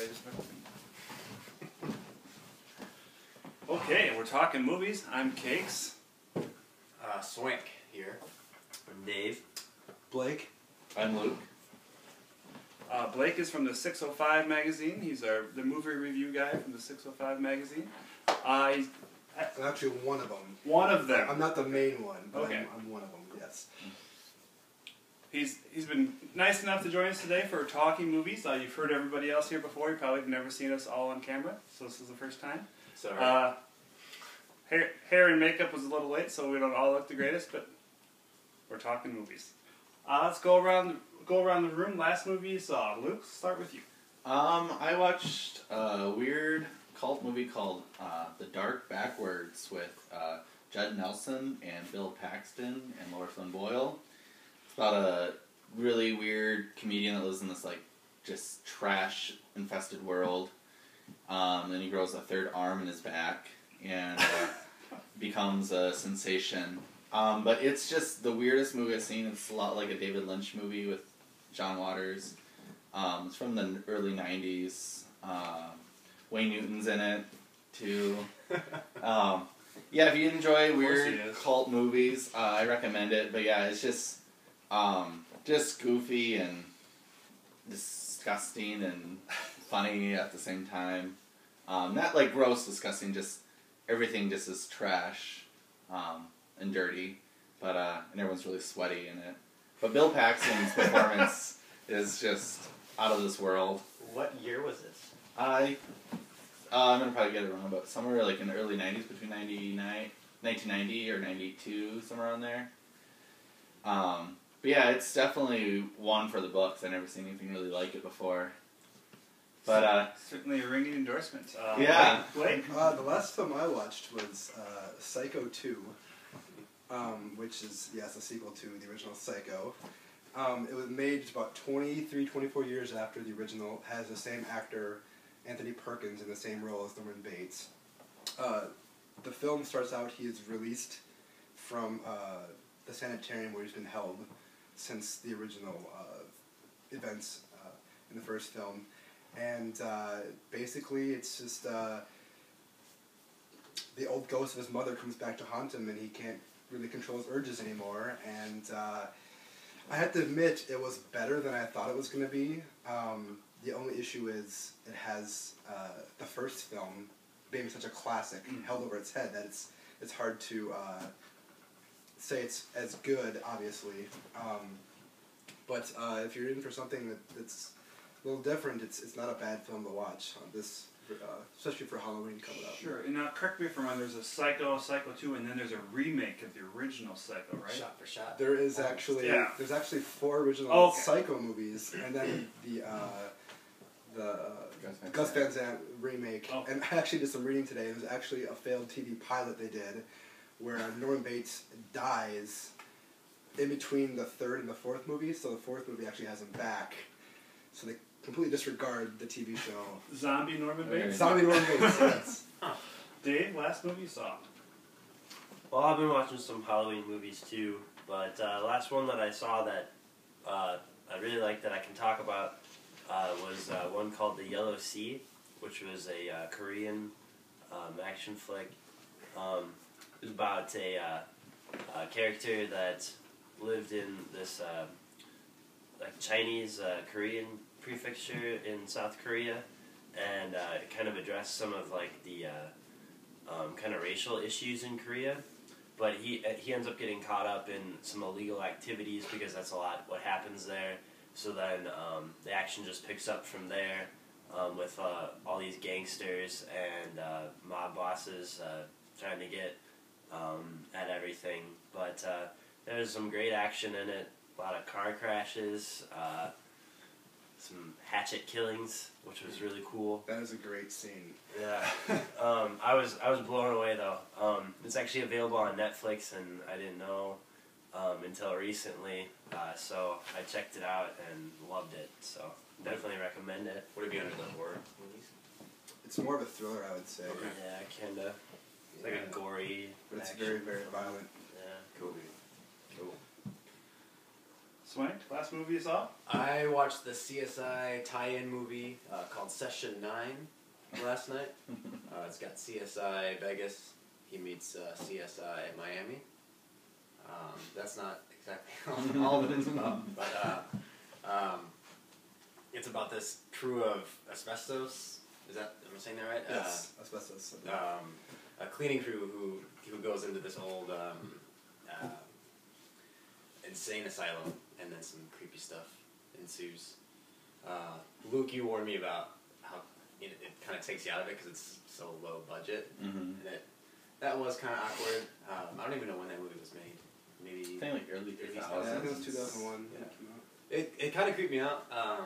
Sorry, okay, we're talking movies. I'm Cakes. Swank here. I'm Dave. Blake. I'm Luke. Blake is from the 605 magazine. He's the movie review guy from the 605 magazine. I'm actually one of them. One of them. I'm not the main one, but okay. I'm one of them, yes. He's been nice enough to join us today for talking movies. You've heard everybody else here before. You probably have never seen us all on camera, so this is the first time. Sorry. Hair and makeup was a little late, so we don't all look the greatest, but we're talking movies. Let's go around the room. Last movie you saw. Luke, start with you. I watched a weird cult movie called The Dark Backwards with Judd Nelson and Bill Paxton and Laura Flynn Boyle. It's about a really weird comedian that lives in this just trash infested world. Then he grows a third arm in his back and becomes a sensation. But it's just the weirdest movie I've seen. It's a lot like a David Lynch movie with John Waters. It's from the early 90s. Wayne Newton's in it, too. Yeah, if you enjoy weird cult movies, I recommend it. But yeah, it's just goofy and disgusting and funny at the same time. Not like gross, disgusting, just everything just is trash and dirty. But and everyone's really sweaty in it. But Bill Paxton's performance is just out of this world. What year was this? I'm gonna probably get it wrong, but somewhere like in the early 90s, between 1990 or 92, somewhere around there. But yeah, it's definitely one for the books. I've never seen anything really like it before. But certainly a ringing endorsement. Yeah. Blake? The last film I watched was Psycho 2, which is, yes, a sequel to the original Psycho. It was made about 23, 24 years after the original. Has the same actor, Anthony Perkins, in the same role as Norman Bates. The film starts out, he is released from the sanitarium where he's been held since the original events in the first film. And basically it's just the old ghost of his mother comes back to haunt him, and he can't really control his urges anymore. And I have to admit, it was better than I thought it was going to be. The only issue is it has the first film being such a classic held over its head that it's hard to say it's as good, obviously. But if you're in for something that's a little different, it's not a bad film to watch. Especially for Halloween coming up. Sure. And now, correct me if I'm wrong, there's a Psycho 2, and then there's a remake of the original Psycho, right? Shot for shot. There is actually there's actually 4 original okay. Psycho movies, and then the Gus Van Sant remake. Oh. And I actually did some reading today. It was actually a failed TV pilot they did, where Norman Bates dies in between the 3rd and the 4th movie. So the 4th movie actually has him back. So they completely disregard the TV show. Zombie Norman Bates? Zombie Norman Bates, yes. Dave, last movie you saw? Well, I've been watching some Halloween movies too, but last one that I saw that I really liked that I can talk about was one called The Yellow Sea, which was a Korean action flick. It was about a character that lived in this Chinese Korean prefecture in South Korea, and it kind of addressed some of the kind of racial issues in Korea. But he ends up getting caught up in some illegal activities because that's a lot what happens there. So then the action just picks up from there with all these gangsters and mob bosses trying to get at everything. But there's some great action in it. A lot of car crashes, some hatchet killings, which was really cool. That is a great scene. Yeah, I was blown away though. It's actually available on Netflix, and I didn't know until recently. So I checked it out and loved it. So definitely recommend it. Would it be under the horror movies? It's more of a thriller, I would say. Okay. Yeah, kinda. It's like a gory. But it's action. very, very violent. Yeah. Cool. Cool. Swank, last movie you saw? I watched the CSI tie-in movie called Session 9 last night. It's got CSI Vegas. He meets CSI Miami. That's not exactly all that it's about, but it's about this crew of asbestos. Am I saying that right? Yes, asbestos. A cleaning crew who goes into this old insane asylum, and then some creepy stuff ensues. Luke, you warned me about how it kind of takes you out of it because it's so low budget, and that was kind of awkward. I don't even know when that movie was made. Maybe I think like early 2000s. Yeah, I think it was 2001. Yeah. It kind of creeped me out. I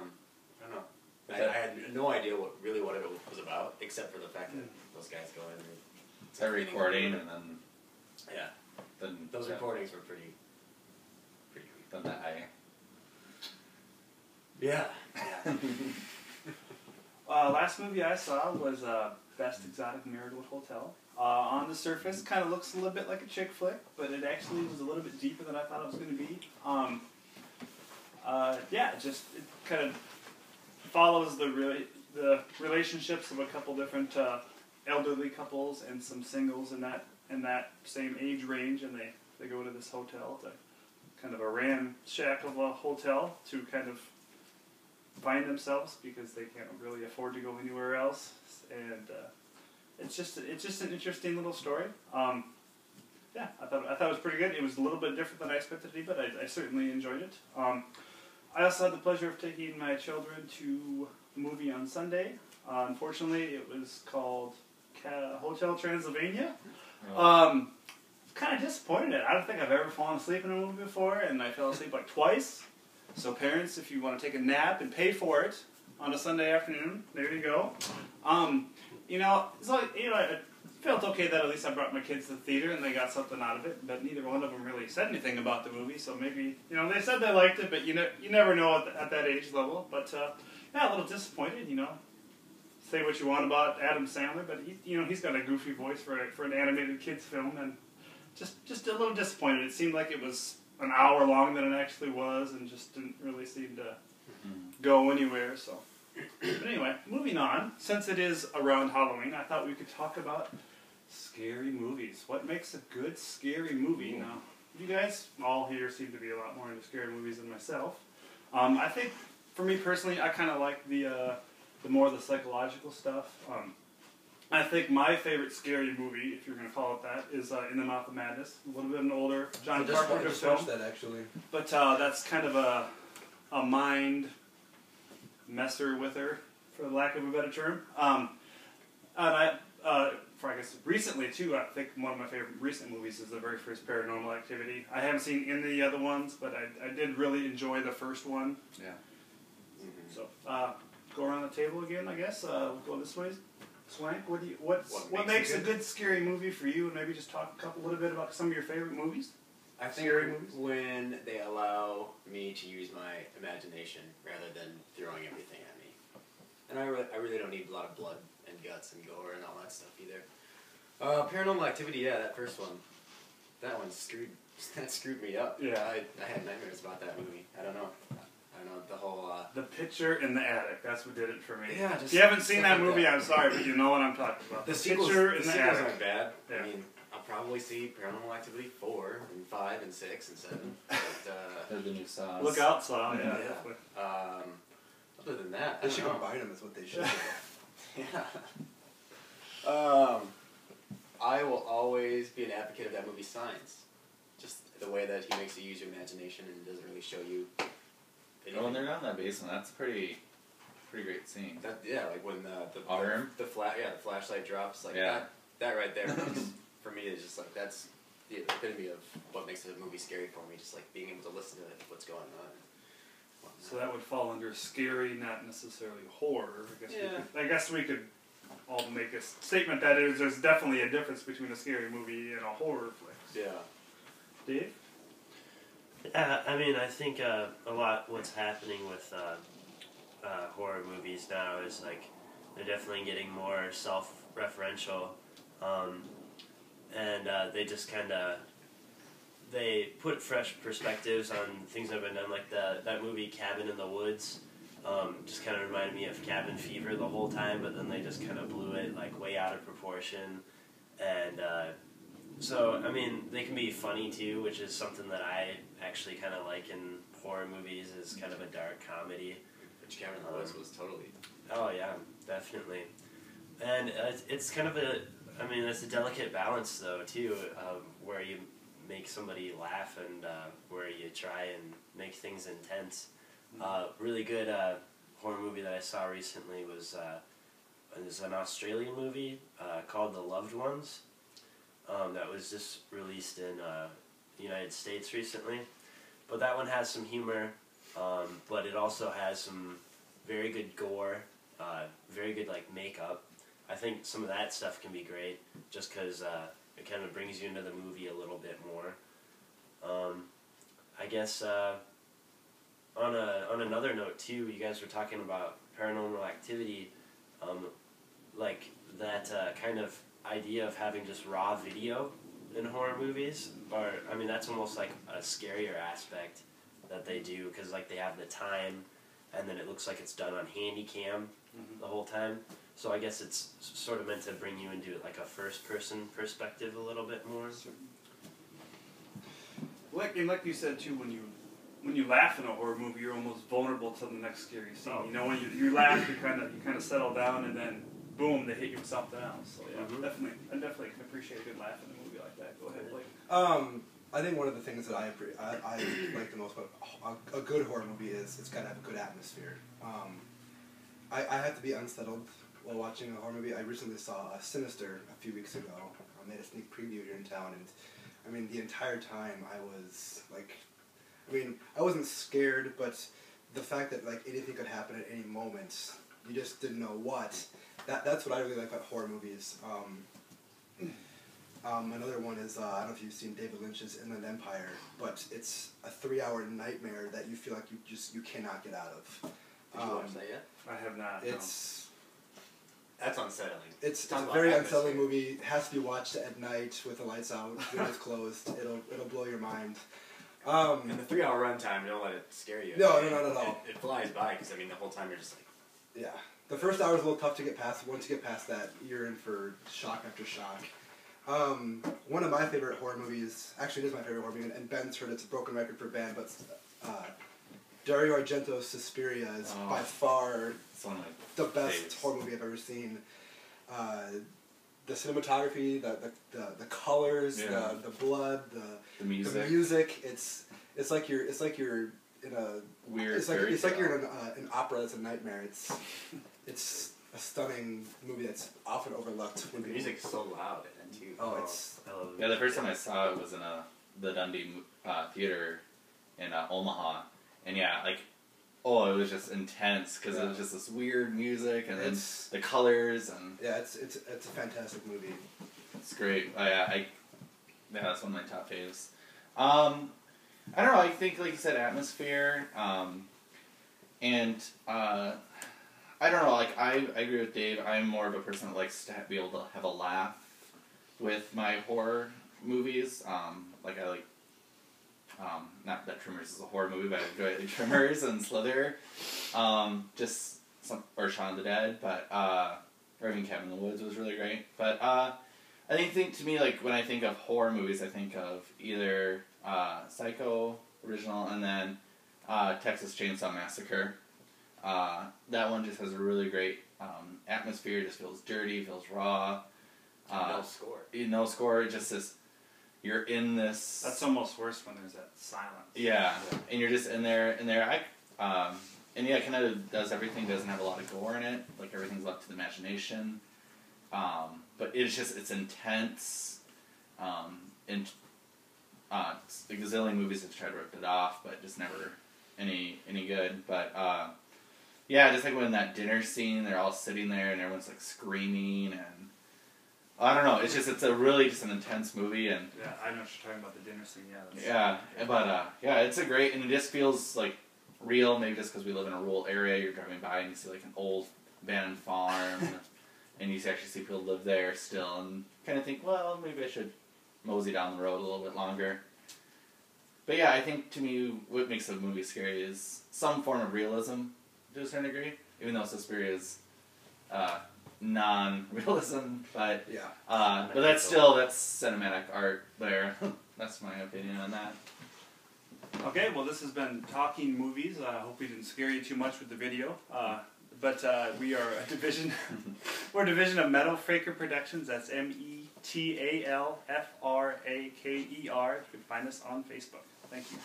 don't know. I had no idea what it was about, except for the fact that those guys go in and Start recording, and then those recordings were pretty creepy. Then that Yeah. Last movie I saw was Best Exotic Marital Hotel. On the surface, kind of looks a little bit like a chick flick, but it actually was a little bit deeper than I thought it was going to be. It kind of follows the relationships of a couple different elderly couples and some singles in that same age range, and they go to this hotel, to kind of a ramshack of a hotel, to kind of find themselves because they can't really afford to go anywhere else, and it's just an interesting little story. I thought it was pretty good. It was a little bit different than I expected it to be, but I certainly enjoyed it. I also had the pleasure of taking my children to a movie on Sunday. Unfortunately, it was called Hotel Transylvania. Kind of disappointed. I don't think I've ever fallen asleep in a movie before, and I fell asleep like twice. So parents, if you want to take a nap and pay for it on a Sunday afternoon, there you go. I felt okay that at least I brought my kids to the theater and they got something out of it, but neither one of them really said anything about the movie, so maybe, they said they liked it, but you never know at that age level. But, a little disappointed, Say what you want about Adam Sandler, but he's got a goofy voice for an animated kids film, and just a little disappointed. It seemed like it was an hour longer than it actually was, and just didn't really seem to go anywhere, so. But anyway, moving on. Since it is around Halloween, I thought we could talk about scary movies. What makes a good scary movie? Now, you guys all here seem to be a lot more into scary movies than myself. I think, for me personally, I kind of like the more the psychological stuff. I think my favorite scary movie, if you're going to call it that, is In the Mouth of Madness. A little bit of an older John Carpenter film. I just watched that, actually. But that's kind of a mind messer with her, for lack of a better term. I guess recently too, I think one of my favorite recent movies is the very first Paranormal Activity. I haven't seen any of the other ones, but I did really enjoy the first one. Yeah. So go around the table again, I guess. We'll go this way. Swank, what makes a good scary movie for you? And maybe just talk a little bit about some of your favorite movies. I think Scary movies? when they allow me to use my imagination rather than throwing everything at me. And I really don't need a lot of blood and guts and gore and all that stuff either. Paranormal Activity, yeah, that first one. That one screwed me up. Yeah. I had nightmares about that movie. I don't know, the whole... The Picture in the Attic, that's what did it for me. Yeah, if you haven't seen that movie, I'm sorry, but you know what I'm talking about. The Picture in the sequels Attic. aren't bad. Yeah. I mean, I'll probably see Paranormal Activity 4 and 5 and 6 and 7. But, They're the new songs. Look out, Saw. Yeah. Yeah. Other than that, They should combine them, is what they should do. Yeah. I will always be an advocate of that movie Signs. Just the way that he makes you use your imagination and doesn't really show you anything. When they're down in that basement, that's a pretty great scene. Like when the Arm? the flashlight drops, like Yeah. that right there. For me, is just like that's the epitome of what makes a movie scary for me. Just like being able to listen to what's going on. So that would fall under scary, not necessarily horror. Yeah. I guess we could all make a statement that there's definitely a difference between a scary movie and a horror flick. Yeah. Dave? I think a lot what's happening with horror movies now is like they're definitely getting more self-referential, and they just kind of they put fresh perspectives on things that have been done, like that movie Cabin in the Woods. Just kind of reminded me of Cabin Fever the whole time, but then they just kind of blew it like way out of proportion. And so, I mean, they can be funny too, which is something that I actually kind of like in horror movies, is kind of a dark comedy. Which Cabin in the Woods was totally. Oh yeah, definitely. And it's kind of it's a delicate balance though too, where you make somebody laugh and where you try and make things intense. Really good horror movie that I saw recently was an Australian movie called The Loved Ones. That was just released in the United States recently. But that one has some humor, but it also has some very good gore, very good like makeup. I think some of that stuff can be great, just because it kind of brings you into the movie a little bit more. I guess on another note too, you guys were talking about Paranormal Activity, like that kind of idea of having just raw video in horror movies, or I mean that's almost like a scarier aspect that they do, because like they have the time, and then it looks like it's done on Handycam the whole time. So I guess it's sort of meant to bring you into like a first-person perspective a little bit more. Like you said too, when you laugh in a horror movie, you're almost vulnerable to the next scary scene. Oh. You know, when you laugh, you kind of settle down, and then boom, they hit you with something else. So yeah, I definitely can appreciate a good laugh in a movie like that. Go ahead, Blake. I think one of the things that I like the most about a good horror movie is it's got to have a good atmosphere. I have to be unsettled while watching a horror movie. I recently saw Sinister a few weeks ago. I made a sneak preview here in town, and I mean the entire time I was like, I wasn't scared, but the fact that like anything could happen at any moment, you just didn't know what. That's what I really like about horror movies. Another one is, I don't know if you've seen David Lynch's Inland Empire, but it's a 3-hour nightmare that you feel like you cannot get out of. Did you watch that yet? I have not. That's unsettling. It's a very unsettling movie. It has to be watched at night with the lights out, windows closed. It'll blow your mind. And the 3-hour runtime, don't let it scare you. No, not at all. It flies by, because the whole time you're just like... Yeah. The first hour is a little tough to get past. Once you get past that, you're in for shock after shock. One of my favorite horror movies, actually it is my favorite horror movie, and Ben's heard it's a broken record for Ben, but Dario Argento's Suspiria is by far the best horror movie I've ever seen. The cinematography, the colors, the blood, the music. It's like you're in a weird. It's like you're in an opera that's a nightmare. It's a stunning movie that's often overlooked. The music's so loud in it too. I love it. Yeah, the first time I saw it was in the Dundee theater in Omaha, and it was just intense because it was just this weird music and then the colors and it's a fantastic movie. It's great. That's one of my top faves. I don't know. I think, like you said, atmosphere, and I don't know. Like I agree with Dave. I'm more of a person that likes to be able to have a laugh with my horror movies. Like I like. Not that Tremors is a horror movie, but I enjoy Tremors and Slither, or Shaun of the Dead, but or even Cabin in the Woods was really great. But I think to me, like when I think of horror movies, I think of either Psycho original and then Texas Chainsaw Massacre. That one just has a really great atmosphere. Just feels dirty, feels raw. No score. No score. It just is. You're in this. That's almost worse when there's that silence. Yeah, and you're just in there. And it kind of does everything. Doesn't have a lot of gore in it. Like everything's left to the imagination. But it's intense. And a gazillion movies have tried to rip it off, but just never any good. But just like when that dinner scene, they're all sitting there and everyone's like screaming and. I don't know. It's a really just an intense movie and. Yeah, I know what you're talking about, the dinner scene. It's a great and it just feels like real. Maybe just because we live in a rural area, you're driving by and you see like an old abandoned farm, and you actually see people live there still, and kind of think, well, maybe I should mosey down the road a little bit longer. But yeah, I think to me, what makes a movie scary is some form of realism to a certain degree, even though Suspiria is non-realism, but Yeah. but that's cinematic art there. That's my opinion on that. Okay, well, this has been Talking Movies. I hope we didn't scare you too much with the video. But we are a division. We're a division of Metal Fraker Productions. That's METALFRAKER. You can find us on Facebook. Thank you.